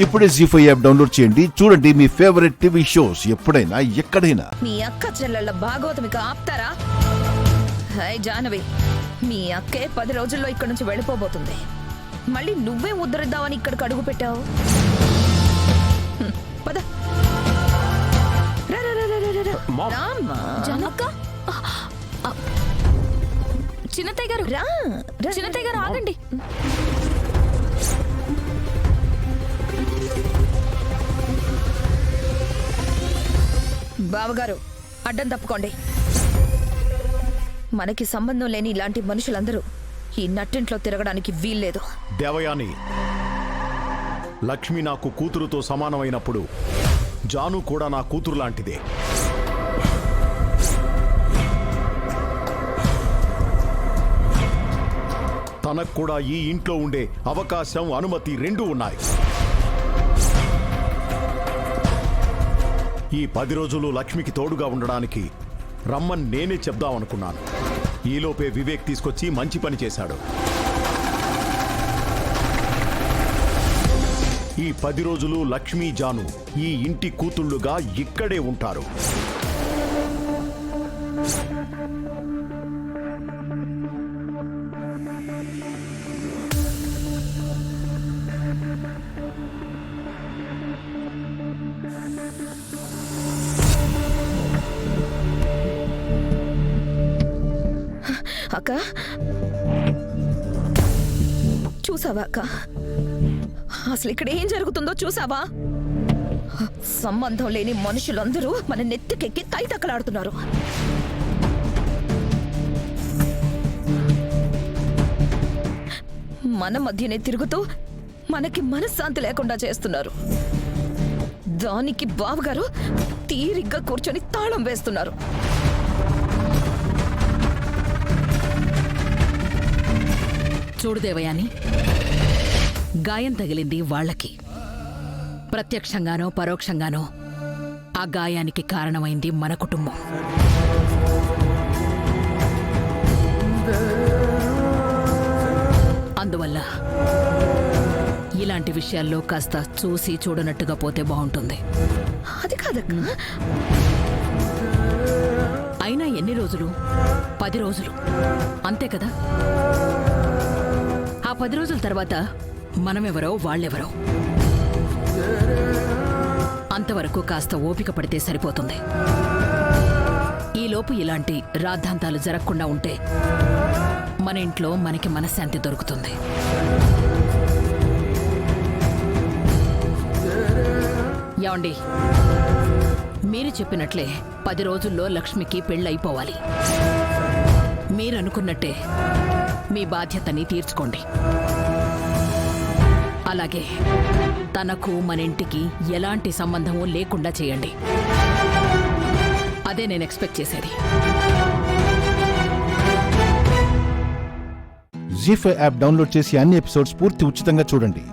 ఇప్పుడే జీ5 app download చేయండి. చూడండి మీ ఫేవరెట్ టీవీ షోస్ ఎప్పుడైనా ఎక్కడైనా. మీ అక్క చెల్లెళ్ళ భాగవతమిక ఆపుతారా? హై జానవి, మీ అక్కే 10 రోజుల్లో ఇక్కడి నుంచి వెళ్ళిపోబోతుంది. మళ్ళీ నువ్వే ఉద్ధరిద్దామని ఇక్కడికి అడుగు పెట్టావు. పద జనక్క, చిన్నత్తయ్య గారు, చిన్నత్తయ్య గారు ఆగండి. బావగారు అడ్డం తప్పుకోండి. మనకి సంబంధం లేని ఇలాంటి మనుషులందరూ ఈ నట్టింట్లో తిరగడానికి వీల్లేదు. దేవయాని, లక్ష్మి నాకు కూతురుతో సమానమైనప్పుడు జాను కూడా నా కూతురు లాంటిదే. తనకు కూడా ఈ ఇంట్లో ఉండే అవకాశం, అనుమతి రెండూ ఉన్నాయి. ఈ 10 రోజులు లక్ష్మికి తోడుగా ఉండడానికి రమ్మని నేనే చెప్దామనుకున్నాను. ఈలోపే వివేక్ తీసుకొచ్చి మంచి పని చేశాడు. ఈ 10 రోజులు లక్ష్మీ జాను ఈ ఇంటి కూతుళ్ళుగా ఇక్కడే ఉంటారు. అక్క చూసావా? అక్క అసలు ఇక్కడ ఏం జరుగుతుందో చూసావా? సంబంధం లేని మనుషులందరూ మన నెత్తికెక్కి తైతక్కలాడుతున్నారు. మన మధ్యనే తిరుగుతూ మనకి మనశ్శాంతి లేకుండా చేస్తున్నారు. దానికి బావగారు తీరిగ్గా కూర్చొని తాళం వేస్తున్నారు. చూడు దేవయాని, గాయం తగిలింది వాళ్ళకి. ప్రత్యక్షంగానో పరోక్షంగానో ఆ గాయానికి కారణమైంది మన కుటుంబం. అందువల్ల ఇలాంటి విషయాల్లో కాస్త చూసి చూడనట్టుగా పోతే బాగుంటుంది. అది కాదక్క. అయినా ఎన్ని రోజులు? 10 రోజులు అంతే కదా. ఆ 10 రోజుల తర్వాత మనమెవరో వాళ్ళెవరో. అంతవరకు కాస్త ఓపిక పడితే సరిపోతుంది. ఈలోపు ఇలాంటి రాద్ధాంతాలు జరగకుండా ఉంటే మన ఇంట్లో మనకి మనశ్శాంతి దొరుకుతుంది. ఏమండి, మీరు చెప్పినట్లే 10 రోజుల్లో లక్ష్మికి పెళ్ళైపోవాలి. మీరనుకున్నట్టే మీ బాధ్యతని తీర్చుకోండి. అలాగే తనకు మన ఇంటికి ఎలాంటి సంబంధము లేకుండా చేయండి. అదే నేను ఎక్స్పెక్ట్ చేసేది. జీ5 యాప్ డౌన్లోడ్ చేసి అన్ని ఎపిసోడ్స్ పూర్తి ఉచితంగా చూడండి.